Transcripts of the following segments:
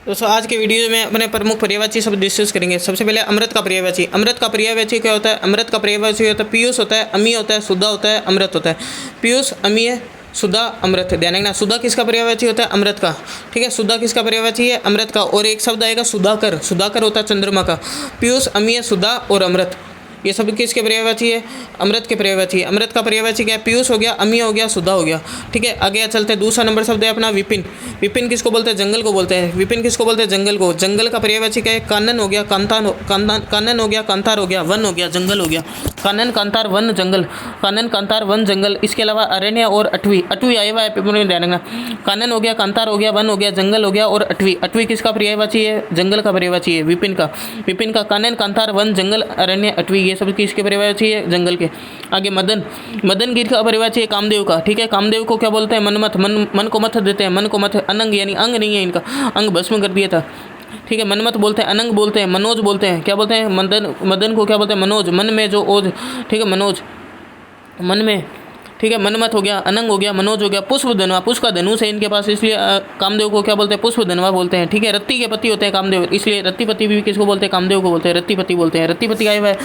दोस्तों आज के वीडियो में अपने प्रमुख पर्यायवाची शब्द डिस्कस करेंगे। सबसे पहले अमृत का पर्यायवाची। अमृत का पर्यायवाची क्या होता है? अमृत का पर्यायवाची होता है पीयूष होता है, अमीय होता है, सुधा होता है, अमृत होता है। पीयूष, अमीय, सुधा, अमृत। ध्यान रखना, सुधा किसका पर्यायवाची होता है? अमृत का। ठीक है, सुधा किसका पर्यायवाची है? अमृत का। और एक शब्द आएगा सुधाकर, सुधाकर होता है चंद्रमा का। पीयूष, अमीय, सुधा और अमृत, ये सब किसके पर्यायवाची है? अमृत के पर्यायवाची है। अमृत का पर्यायवाची क्या है? पीयूष हो गया, अमीय हो गया, सुधा हो गया। ठीक है, आगे चलते हैं। दूसरा नंबर शब्द है अपना विपिन। विपिन किसको बोलते हैं? जंगल को बोलते हैं। विपिन किसको बोलते हैं? जंगल को। जंगल का पर्यायवाची क्या है? कानन हो गया, कानन हो गया, कांतार हो गया, वन हो गया, जंगल हो गया। कानन, कांतार, वन, जंगल। कानन, कांतार, वन, जंगल। इसके अलावा अरण्य और अटवी, अटवी आया हुआ है पेपर में, ध्यान रखना। कानन हो गया, कांतार हो गया, वन हो गया, जंगल हो गया और अटवी। अटवी किसका पर्यायवाची है? जंगल का पर्यायवाची है, विपिन का। विपिन का कानन, कांतार, वन, जंगल, अरण्य, अटवी, ये सब किसके पर्यायवाची है? जंगल के। आगे मदन। मदन किसका पर्यायवाची है? कामदेव का। ठीक है, कामदेव को क्या बोलते हैं? मनमथ। मन को मथ देते हैं, मन को मथ। अनंग यानी अंग नहीं है इनका, अंग भस्म कर दिया था। ठीक है, मनमत बोलते हैं, अनंग बोलते हैं, मनोज बोलते हैं। क्या बोलते हैं? मदन को क्या बोलते हैं? मनोज। मन में जो ओज, ठीक है, मनोज, मन में। ठीक है, मनमत हो गया, अनंग हो गया, मनोज हो गया। पुष्प धनवा, पुष्प का धनुष है इनके पास, इसलिए कामदेव को क्या बोलते हैं? पुष्प धनवा बोलते हैं। ठीक है, रत्ती के पति होते हैं कामदेव, इसलिए रत्तीपति भी किसको बोलते हैं? कामदेव को बोलते हैं, रत्तीपति बोलते हैं। रत्तीपति आया हुआ है।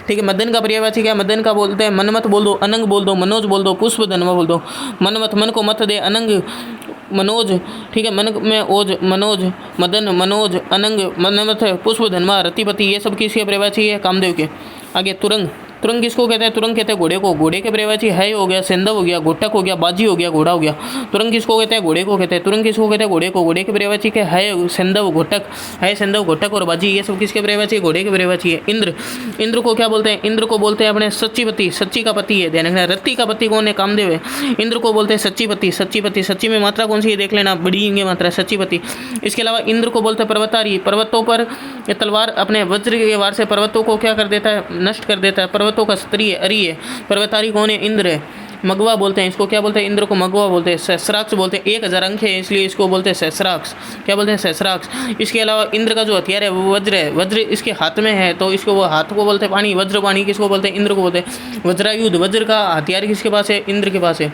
ठीक है, मदन का पर्यायवाची क्या? मदन का बोलते हैं मनमत बोल दो, अनंग बोल दो, मनोज बोल दो, पुष्प धनवा बोल दो। मनमत, मन को मत दे, अनंग मनोज। ठीक है, मन में ओज, मनोज, मदन, मनोज, अनंग, मनमथ, पुष्प धनवा, रतिपति, ये सब किसके पर्यायवाची है? कामदेव के। आगे तुरंग। तुरंग किसको कहते हैं? तुरंग कहते हैं घोड़े को। घोड़े के पर्यायवाची है हो गया, सेंधव हो गया, घोटक हो गया, बाजी हो गया, घोड़ा हो गया। तुरंग किसको कहते हैं? घोड़े को कहते हैं। तुरंग किसको कहते हैं? घोड़े को। घोड़े के पर्यायवाची क्या है? सेंधव, घोटक। है, सेंधव, घोटक और बाजी, ये सब किसके पर्यायवाची है? घोड़े के पर्यायवाची है। इंद्र। इंद्र को क्या बोलते हैं? इंद्र को बोलते हैं अपने सच्चीपति, सच्ची का पति है, ध्यान रखना। रत्ती का पति कौन है? कामदेव है। इंद्र को बोलते हैं सच्चीपति, सच्चीपति। सच्ची में मात्रा कौन सी है? देख लेना, बड़ी इंगे मात्रा, सच्चीपति। इसके अलावा इंद्र को बोलते हैं पर्वतारी। पर्वतों पर तलवार अपने वज्र के वार से पर्वतों को क्या कर देता है? नष्ट कर देता है। पर्वतों का स्त्री है, अरि है। पर्वतारी कौन है? इंद्र है। मगवा बोलते हैं इसको, क्या बोलते हैं? इंद्र को मगवा बोलते हैं। सहस्राक्ष बोलते हैं, 1000 अंक है इसलिए इसको बोलते हैं सहस्राक्ष। क्या बोलते हैं? सहस्राक्ष। इसके अलावा इंद्र का जो हथियार है वो वज्र है। वज्र इसके हाथ में है तो इसको, वो हाथ को बोलते हैं पानी, वज्र पानी किसको बोलते हैं? इंद्र को बोलते हैं। वज्रायुध, वज्र का हथियार किसके पास है? इंद्र के पास है।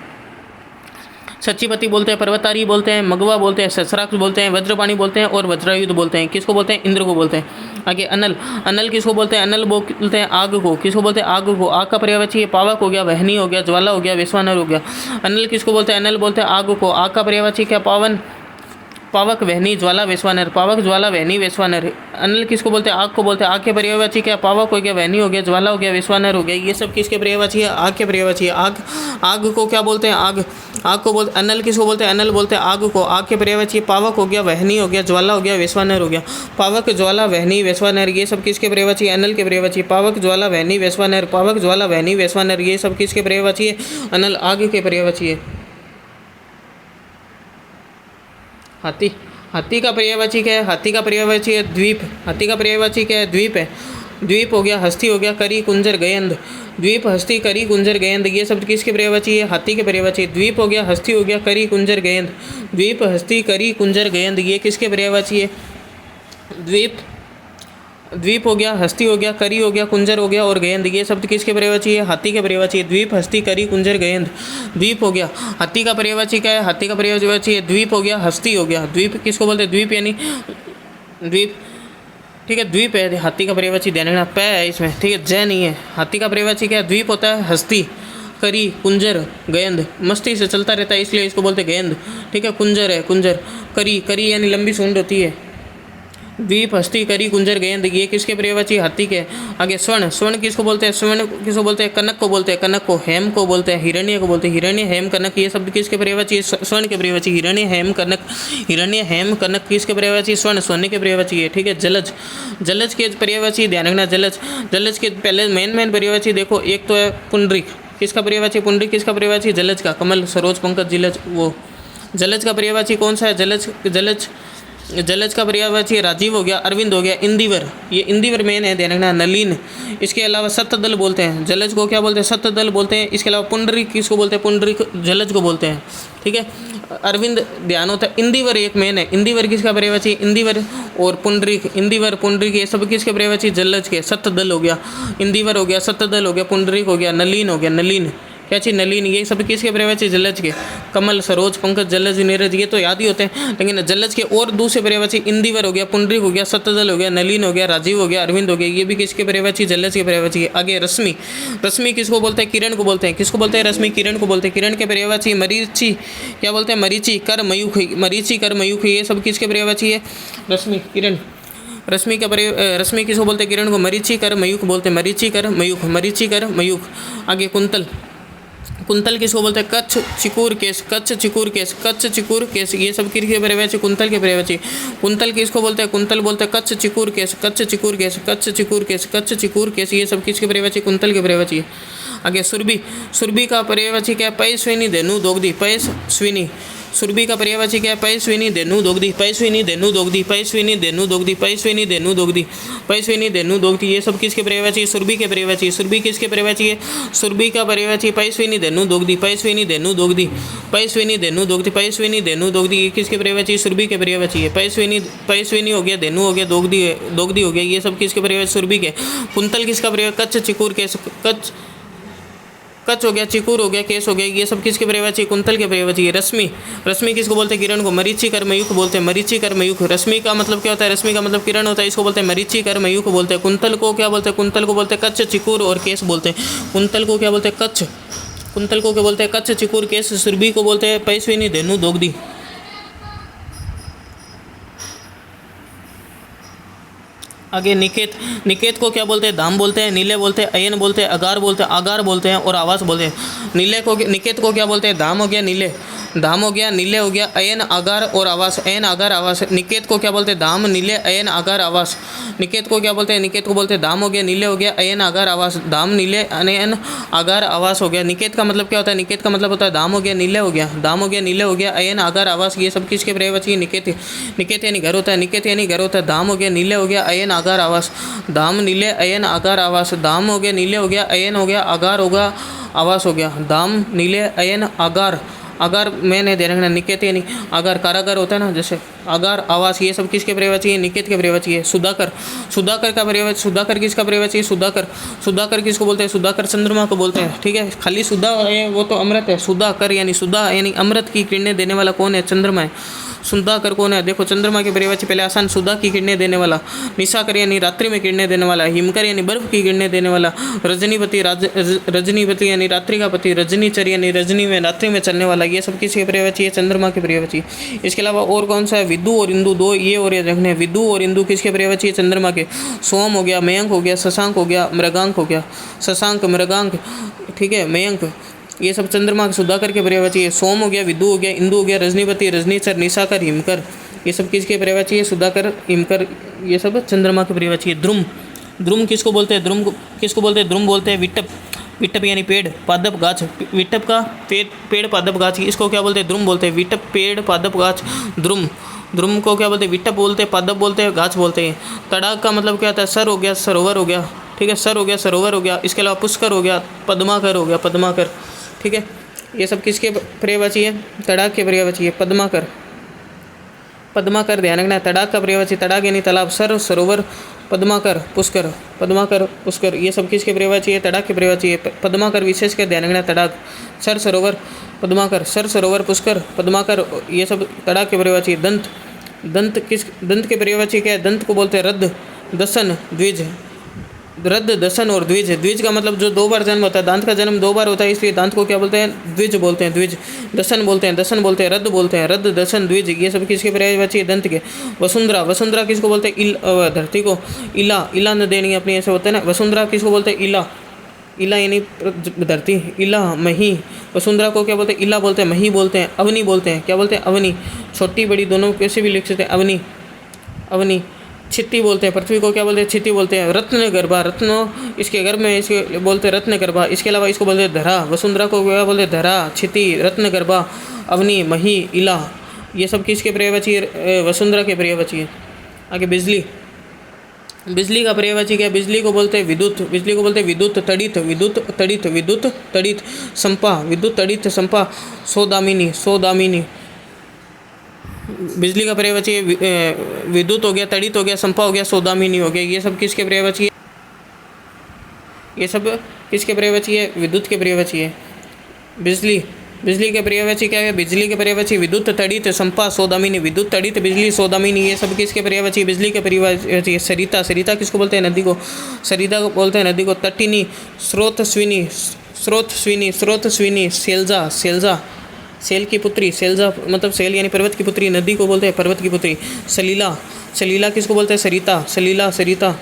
सच्चीपति बोलते हैं, पर्वतारी बोलते हैं, मगवा बोलते हैं, सहस्राक्ष बोलते हैं, वज्रपाणी बोलते हैं और वज्रायुध बोलते हैं। किसको बोलते हैं? इंद्र को बोलते हैं। आगे अनल। अनल किसको बोलते हैं? अनल बोलते हैं आग को। किसको बोलते हैं? आग को। आग का पर्यायवाची पावक हो गया, वहनी हो गया, ज्वाला हो गया, वैश्वानर हो गया। अनल किसको बोलते हैं? अनल बोलते हैं आग को। आग का पर्यायवाची क्या? पावन, पावक, वहनी, ज्वाला, वैश्वानर। पावक, ज्वाला, वहनी, वैश्वानर। अनल किसको बोलते हैं? आग को बोलते हैं। आग के पर्यायवाची क्या? पावक हो गया, वहनी हो गया, ज्वाला हो गया, वैश्वानर हो गया। ये सब किसके पर्यायवाची है? आग के पर्यायवाची है। आग, आग को क्या बोलते हैं? आग, आग को बोलते। अनल किसको बोलते हैं? अनल बोलते हैं आग को। आग के पर्यायवाची पावक हो गया, वहनी हो गया, ज्वाला हो गया, वैश्वानर हो गया। पावक, ज्वाला, वहनी, वैश्वानर, ये सब किसके पर्यायवाची है? अनल के पर्यायवाची। पावक, ज्वाला, वहनी, वैश्वानर। पावक, ज्वाला, वहनी, वैश्वानर, ये सब किसके पर्यायवाची है? अनल, आग के पर्यायवाची है। हाथी। हाथी का पर्यायवाची क्या है? हाथी का पर्यायवाची है द्वीप। हाथी का पर्यायवाची क्या है? द्वीप है। द्वीप हो गया, हस्ती हो गया, करी, कुंजर, गयंद। द्वीप, हस्ती, करी, कुंजर, गयंद, ये सब किसके पर्यायवाची है? हाथी के पर्यायवाची। द्वीप हो गया, हस्ती हो गया, करी, कुंजर, गयंद। द्वीप, हस्ती, करी, कुंजर, गयंद, ये किसके पर्यायवाची है? द्वीप, द्वीप हो गया, हस्ती हो गया, करी हो गया, कुंजर हो गया और गयंद, ये शब्द किसके पर्यायवाची है? हाथी के पर्यायवाची है। द्वीप, हस्ती, करी, कुंजर, गयंद। द्वीप हो गया। हाथी का पर्यायवाची क्या है? हाथी का पर्यायवाची है द्वीप हो गया, हस्ती हो गया। द्वीप किसको बोलते हैं? द्वीप यानी द्वीप। ठीक है, द्वीप है हाथी का पर्यायवाची, ध्यान रखना। पै है इसमें, ठीक है, जय नहीं है। हाथी का पर्यायवाची क्या है? द्वीप होता है, हस्ती, करी, कुंजर, गयंद। मस्ती से चलता रहता है इसलिए इसको बोलते हैं गयंद। ठीक है, कुंजर है, कुंजर। करी, करी यानी लंबी सूंड होती है। द्वीप, हस्ती, करी, कुंजर, गयंद, ये किसके पर्यायवाची? हाथी के। आगे स्वर्ण। स्वर्ण किसको बोलते हैं? स्वर्ण किसको बोलते हैं? कनक को बोलते हैं। कनक को। हेम को बोलते हैं, हिरण्य को बोलते हैं। हिरण्य, हेम, कनक, ये शब्द किसके पर्यायवाची? स्वर्ण के पर्यायवाची। हिरण्य, हेम, कनक। हिरण्य, हेम, कनक किसके पर्यायवाची? स्वर्ण, स्वर्ण के पर्यायवाची है। ठीक है, जलज। जलज के पर्यायवाची, ध्यान रखना। जलज, जलज के पहले मेन पर्यायवाची देखो, एक तो है पुंडरीक। किसका पर्यायवाची? पुंडरीक किसका पर्यायवाची? जलज का। कमल, सरोज, पंकज, जिलज, वो। जलज का पर्यायवाची कौन सा है? जलज। जलज का पर्यायवाची राजीव हो गया, अरविंद हो गया, इंदिवर, ये इंदिवर मेन है, ध्यान रखना। नलिन। इसके अलावा सत्यदल बोलते हैं। जलज को क्या बोलते हैं? सत्यदल बोलते हैं। इसके अलावा पुंडरीक किसको बोलते हैं? पुंडरीक जलज को बोलते हैं। ठीक है, अरविंद ध्यान होता है। इंदिवर एक मेन है। इंदिवर किसका पर्यायवाची? इंदिवर और पुंडरीक। इंदिवर, पुंडरीक, ये सब किसके पर्यायवाची? जलज के। सत्यदल हो गया, इंदिवर हो गया, सत्यदल हो गया, पुंडरीक हो गया, नलिन हो गया, नलिन। क्या चीज़ नलिन, ये सब किसके पर्यायवाची? जलज के। कमल, सरोज, पंकज, जलज, नीरज, ये तो याद ही होते हैं, लेकिन जलज के और दूसरे पर्यायवाची इंदिवर हो गया, पुंडरीक हो गया, सतजल हो गया, नलिन हो गया, राजीव हो गया, अरविंद हो गया, ये भी किसके पर्यायवाची? जलज के पर्यायवाची है। आगे रश्मि, रश्मि किसको बोलते हैं? किरण को बोलते हैं। किसको बोलते हैं? रश्मि, किरण को बोलते हैं। किरण के पर्यायवाची मरीचि, क्या बोलते हैं? मरीचि, कर, मयूख, मरीचि, कर, मयूख, ये सब किसके पर्यायवाची है? रश्मि, किरण। रश्मि का रश्मि किसको बोलते हैं? किरण को। मरीचि, कर, मयूख बोलते हैं। मरीचि, कर, मयूख, मरीचि, कर, मयूख। आगे कुंतल, कुंतल किसको बोलते हैं? कच्छ, चिकूर, केस, कच्छ, चिकूर, केस, कच्छ, चिकूर, केस, ये सब किसके पर्यायवाची? कुंतल के पर्यायवाची। कुंतल किसको बोलते हैं? कुंतल बोलते हैं कच्छ, चिकूर, केस, कच्छ, चिकूर, केस, कच्छ, चिकूर, केस, कच्छ, चिकूर, केस, ये सब किसके पर्यायवाची? कुंतल के पर्यायवाची है। आगे सुरभि, सुरभि का पर्यायवाची क्या है? पैस्विनी, धेनु, दोग्धी, पैस्विनी। सुरभि का पर्यायवाची क्या है? पैस्विनी, धेनु, दोग्धी, पैस्विनी, धेनु, दोग्धी, पैस्विनी, धेनु, दोग्धी, पैस्विनी, धेनु, दोग्धी, पैस्विनी, धेनु, दोग्धी, ये सब किसके पर्यायवाची? सुरभि के पर्यायवाची। सुरभि किसके पर्यायवाची है? सुरभि का पर्यायवाची पैस्विनी, धेनु, दोग्धी, पैस्विनी, धेनु, दोग्धी, पैस्विनी, धेनु, दोग्धी, पैस्विनी, धेनु, दोग्धी, ये किसके पर्यायवाची? सुरभि के पर्यायवाची है। पैस्विनी, पैस्विनी हो गया, धेनु हो गया, दोग्धी, दोग्धी हो गया, ये सब किसके पर्यायवाची? सुरभि के। कुंतल किसका पर्याय? कच्छ, चिकूर, केस, कच्छ, कच्छ हो गया, चिकूर हो गया, केस हो गया, ये सब किसके पर्यायवाची? कुंतल के पर्यायवाची है। रश्मि, रश्मि किसको बोलते हैं? किरण को। मरीचि, कर, मयूख बोलते हैं। मरीचि, कर, मयूख। रश्मि का मतलब क्या होता है? रश्मि का मतलब किरण होता है, इसको बोलते हैं मरीचि, कर, मयूख बोलते हैं। कुंतल को क्या बोलते हैं? कुंतल को बोलते हैं कच्छ, चिकूर और केस बोलते हैं। कुंतल को क्या बोलते हैं? कच्छ। कुंतल को क्या बोलते हैं? कच्छ, चिकूर, केस। सुरभि को बोलते हैं पैस्विनी, धेनु, दोग्धी। आगे निकेत, निकेत को क्या बोलते हैं? धाम बोलते हैं, नीले बोलते हैं, अयन बोलते हैं, अगार बोलते हैं, आगार बोलते हैं और आवास बोलते हैं। नीले को, निकेत को क्या बोलते हैं? धाम हो गया, नीले, धाम हो गया, नीले हो गया, अयन, आगार और आवास, अयन, आगार, आवास। निकेत को क्या बोलते हैं? धाम, नीले, अयन, आगार, आवास। निकेत को क्या बोलते हैं? निकेत को बोलते हैं धाम हो गया, नीले हो गया, अयन, आगार, आवास। धाम, नीले, अयन, आगार, आवास हो गया। निकेत का मतलब क्या होता है? निकेत का मतलब होता है धाम हो गया, नीले हो गया, धाम हो गया, नीले हो गया, अयन, आगार, आवास, ये सब किसके पर्यायवाची? निकेत। निकेत यानी घर होता है, निकेत यानी घर होता है। धाम हो गया, नीले हो गया, अयन, आगार, आवास। धाम, नीले, अयन, आगार, आवास। धाम हो गया, नीले हो गया, अयन हो गया, आगार होगा, आवास हो गया। धाम, नीले, अयन, आगार, आगार मैंने दे रखना। निकेत यानी आगार, कारागार होता है ना, जैसे आगार, आवास, ये सब किसके पर्यायवाची है? निकेत के पर्यायवाची है। सुधाकर, सुधाकर का पर्यायवाची, सुधाकर किसका पर्यायवाची है? सुधाकर, सुधाकर किसको बोलते हैं? सुधाकर चंद्रमा को बोलते हैं। ठीक है, खाली सुधा है वो तो अमृत है। सुधाकर यानी सुधा यानी अमृत की किरणें देने वाला कौन है? चंद्रमा है। सुधाकर कौन है? देखो चंद्रमा के पर्यायवाची पहले आसान, सुधा की किरणें देने वाला। निशाकर यानी रात्रि में किरणें देने वाला। हिमकर यानी बर्फ की किरणें देने वाला। रजनीपति, रजनीपति यानी रात्रि का पति। रजनीचर यानी रजनी में, रात्रि में चलने वाला। ये सब किसके पर्यायवाची है? चंद्रमा के पर्यायवाची। इसके अलावा और कौन सा है? विदु और इंदु, दो ये और ये रखने। विदु और इंदु किसके पर्यायवाची है? चंद्रमा के। सोम हो गया, मयंक हो गया, शशांक हो गया, मृगांक हो गया। शशांक, मृगांक, ठीक है, मयंक, ये सब चंद्रमा के सुधाकर के पर्यायवाची है। सोम हो गया, विदु हो गया, इंदु हो गया, रजनीपति, रजनीचर, निशाकर, हिमकर, ये सब किसके पर्यायवाची है? सुधाकर, हिमकर, ये सब चंद्रमा के पर्यायवाची है। ध्रुम, ध्रुम किसको बोलते हैं? ध्रुम किसको बोलते हैं? ध्रुम बोलते हैं विट्टप, विट्टप यानी पेड़, पादप, गाछ। विट्टप का पेड़, पादप, गाछ, इसको क्या बोलते हैं? ध्रुम बोलते हैं। विट्टप, पेड़, पादप, गाछ, ध्रुम। ध्रुम को क्या बोलते हैं? विट्टप बोलते हैं, पादप बोलते हैं, गाछ बोलते हैं। तड़ाक का मतलब क्या होता है? सर हो गया, सरोवर हो गया, ठीक है, सर हो गया, सरोवर हो गया। इसके अलावा पुष्कर हो गया, पद्माकर हो गया, पद्माकर, ठीक है, ये सब किसके पर्यायवाची है? तड़ाक के पर्यायवाची है। पद्माकर, पद्माकर ध्यान रखना है। तड़ाक का पर्यायवाची, तड़ाक यानी तालाब, सर, सरोवर, पद्माकर, पुष्कर, पद्माकर, पुष्कर, ये सब किसके पर्यायवाची है? तड़ाक के पर्यायवाची है। पद्माकर विशेष कर ध्यान रखना। तड़ाक, सर, सरोवर, पद्माकर, सर, सरोवर, पुष्कर, पद्माकर, ये सब तड़ाक के पर्यायवाची है। दंत, दंत के पर्यायवाची क्या है? दंत को बोलते हैं रद्द, दसन, द्विज। रद्द, दसन और द्विज। द्विज का मतलब जो दो बार जन्म होता है, दांत का जन्म दो बार होता है, इसलिए दांत को क्या बोलते हैं? द्विज बोलते हैं, द्विज। दसन बोलते हैं, दसन बोलते हैं, रद्द बोलते हैं, रद्द, दसन, द्विज, ये सब किसके पर्यायवाची है? दंत के। वसुंधरा, वसुंधरा किसको बोलते हैं? धरती को। इला, इला न देनी अपनी, ऐसे होता है ना। वसुंधरा किसको बोलते हैं? इला, इला यानी धरती, इला, मही। वसुंधरा को क्या बोलते हैं? इला बोलते हैं, मही बोलते हैं, अवनी बोलते हैं। क्या बोलते हैं? अवनी। छोटी बड़ी दोनों कैसे भी लिख सकते हैं, अवनी, अवनी। छित्ती बोलते हैं, पृथ्वी को क्या बोलते हैं? छित्ती बोलते हैं। रत्न गर्भा, रत्नो इसके गर्भ में, इसके बोलते हैं रत्न गर्भा। इसके अलावा इसको बोलते हैं धरा। वसुंधरा को क्या बोलते हैं? धरा, छित्ती, रत्न गर्भा, अवनी, मही, इला, ये सब किसके पर्यायवाची है? वसुंधरा के पर्यायवाची है। आगे बिजली, बिजली का पर्यायवाची क्या है? बिजली को बोलते हैं विद्युत, बिजली को बोलते हैं विद्युत तड़ित, विद्युत तड़ित, विद्युत तड़ित। संपा, विद्युत तड़ित, संपा। सौदामिनी, सौदामिनी, बिजली का पर्यायवाची है। विद्युत हो गया, तड़ित हो गया, संपा हो गया, सौदामिनी हो गया, ये सब किसके पर्यायवाची है? ये सब किसके पर्यायवाची है? विद्युत के पर्यायवाची है। बिजली, बिजली के पर्यायवाची क्या है? बिजली के पर्यायवाची विद्युत तड़ित संपा सौदामिनी, विद्युत तड़ित बिजली सौदामिनी, ये सब किसके पर्यायवाची? बिजली के पर्यायवाची। सरिता, सरिता किसको बोलते हैं? नदी को। सरिता को बोलते हैं नदी को। तटिनी, स्रोतस्विनी, स्रोतस्विनी, स्रोतस्विनी। सेल्जा, सेल्जा, सेल की पुत्री, सेल्जा मतलब सेल यानी पर्वत की पुत्री, नदी को बोलते हैं पर्वत की पुत्री। सलीला, सलीला किसको बोलते हैं? सरिता, सलीला, सरिता,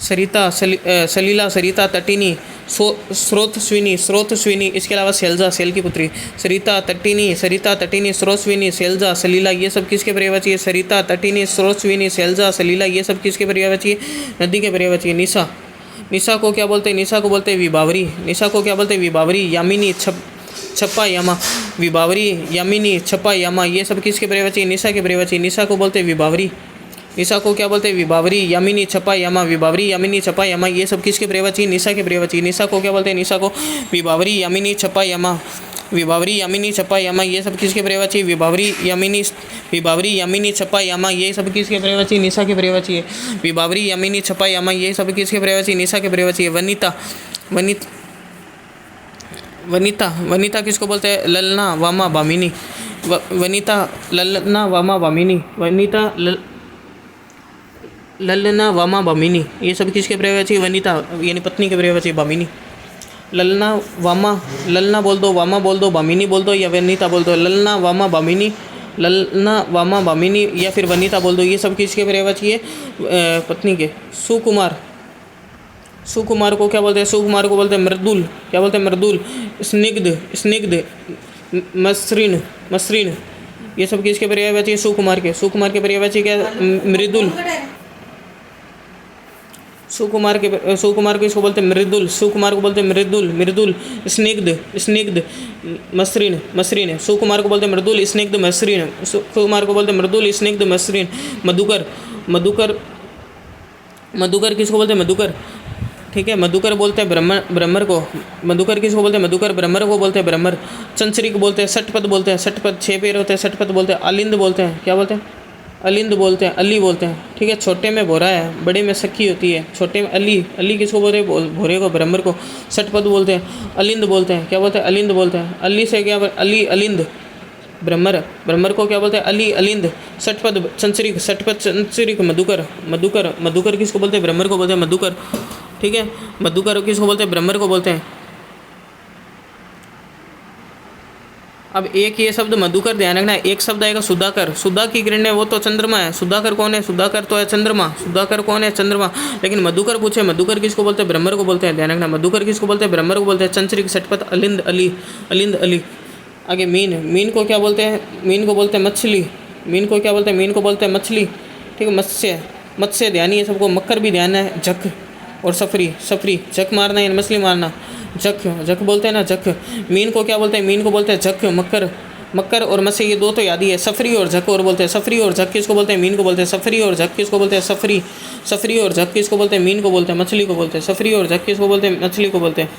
सरिता, सलीला, सरिता। तटिनी, स्रोतस्विनी, स्रोतस्विनी, इसके अलावा सेल्जा, सेल की पुत्री। सरिता, तटिनी, सरिता, तटिनी, स्रोतस्विनी, सेल्जा, सलीला, ये सब किसके पर्यायवाची है? सरिता, तटिनी, स्रोतस्विनी, सेल्जा, सलीला, ये सब किसके पर्यायवाची है? नदी के पर्यायवाची है। निशा, निशा को क्या बोलते हैं? निशा को बोलते हैं विभावरी। निशा को क्या बोलते हैं? विभावरी। यामिनी, छप्पा यामा, विभावरी, यामिनी, छप्पा यामा, ये सब किसके पर्यायवाची है? निशा के पर्यायवाची। निशा को बोलते हैं विभावरी। निशा को क्या बोलते हैं? विभावरी, यामिनी, छपा यामा, विभावरी, यामिनी, छपा यामा, ये सब किसके पर्यायवाची? निशा के पर्यायवाची। निशा को क्या बोलते हैं? निशा को विभावरी, यामिनी, छपा यामा, विभावरी, यामिनी, छपा यामा, ये सब किसके पर्यायवाची? विभावरी, यामिनी, विभावरी, यामिनी, छपा यामा, ये सब किसके पर्यायवाची? निशा के पर्यायवाची है। विभावरी, यामिनी, छपा यामा, ये सब किसके पर्यायवाची? निशा के पर्यायवाची है। वनिता, वनिता, वनिता किसको बोलते हैं? ललना, वामा, भामिनी। वनिता, ललना, वामा, भामिनी। वनिता, ललना, वामा, भामिनी, ये सब किसके पर्यायवाची? वनिता यानी पत्नी के पर्यायवाची भामिनी। ललना, वामा, ललना बोल दो, वामा बोल दो, भामिनी बोल दो, या वनिता बोल दो। ललना, वामा, भामिनी, ललना, वामा, भामिनी, या फिर वनिता बोल दो, ये सब किसके पर्यायवाची है? पत्नी के। सुकुमार, सुकुमार को क्या बोलते हैं? सुकुमार को बोलते हैं मृदुल। क्या बोलते हैं? मृदुल। स्निग्ध, स्निग्ध, मसृण, मसृण, ये सब किसके पर्यायवाची है? सुकुमार के। सुकुमार के पर्यायवाची क्या? मृदुल। सुकुमार के, सुकुमार को इसको बोलते हैं मृदुल। सुकुमार को बोलते हैं मृदुल, मृदुल। स्निग्ध, स्निग्ध, मसृण, मसृण, सुकुमार को बोलते हैं मृदुल, स्निग्ध, मसृण। सुकुमार को बोलते हैं मृदुल, स्निग्ध, मसृण। मधुकर, मधुकर, मधुकर किसको बोलते हैं? मधुकर, ठीक है। मधुकर बोलते हैं ब्रह्मर को। मधुकर किसको बोलते हैं? मधुकर। ब्रह्मर को बोलते हैं ब्रह्मर। चंचरिक बोलते हैं, षटपद बोलते हैं, षटपद 6 पैर होते हैं, षटपद बोलते हैं। अलिंद बोलते हैं, क्या बोलते हैं? अलिंद बोलते हैं, अली बोलते हैं, ठीक है। छोटे में भोरा है, बड़े में सखी होती है। छोटे में अली, अली किसको बोलते हैं? भोरे को, ब्रह्मर को। षटपद बोलते हैं। अलिंद बोलते हैं, क्या बोलते हैं? अलिंद बोलते हैं। अली से क्या? अली, अलिंद। ब्रह्मर, ब्रह्मर को क्या बोलते हैं? अली, अलिंद। षटपद चंचरिक, षटपद चंचरिक। मधुकर, मधुकर, मधुकर किसको बोलते हैं? ब्रह्मर को बोलते हैं मधुकर, ठीक है। मधुकर किसको बोलते हैं? ब्रह्मर को बोलते हैं। अब एक ये शब्द मधुकर ध्यान रखना है। एक शब्द आएगा सुधाकर। सुधा की किरण है, वो तो चंद्रमा है। सुधाकर कौन है? सुधाकर तो है चंद्रमा। सुधाकर कौन है? चंद्रमा। लेकिन मधुकर पूछे, मधुकर किसको बोलते हैं? ब्रह्मर को बोलते हैं, ध्यान रखना। मधुकर किसको बोलते हैं? ब्रह्मर को बोलते हैं। चंचरिक, षटपथ, अलिंद, अली, अलिंद, अली। आगे मीन, मीन को क्या बोलते हैं? मीन को बोलते हैं मछली। मीन को क्या बोलते हैं? मीन को बोलते हैं मछली, ठीक है। मत्स्य, मत्स्य ध्यान ही है सबको। मक्कर भी ध्यान है। जख और सफरी, सफरी, जख मारना यानी मछली मारना। जख, जख बोलते हैं ना, जख। मीन को क्या बोलते हैं? मीन को बोलते हैं जख। मक्कर, मक्कर और मत्स्य, ये दो तो याद ही है। सफरी और जख और बोलते हैं। सफरी और जख किसको बोलते हैं? मीन को बोलते हैं। सफरी और जख किसको बोलते हैं? सफरी, सफरी और जख किसको बोलते हैं? मीन को बोलते हैं, मछली को बोलते हैं। सफरी और जख किसको बोलते हैं? मछली को बोलते हैं।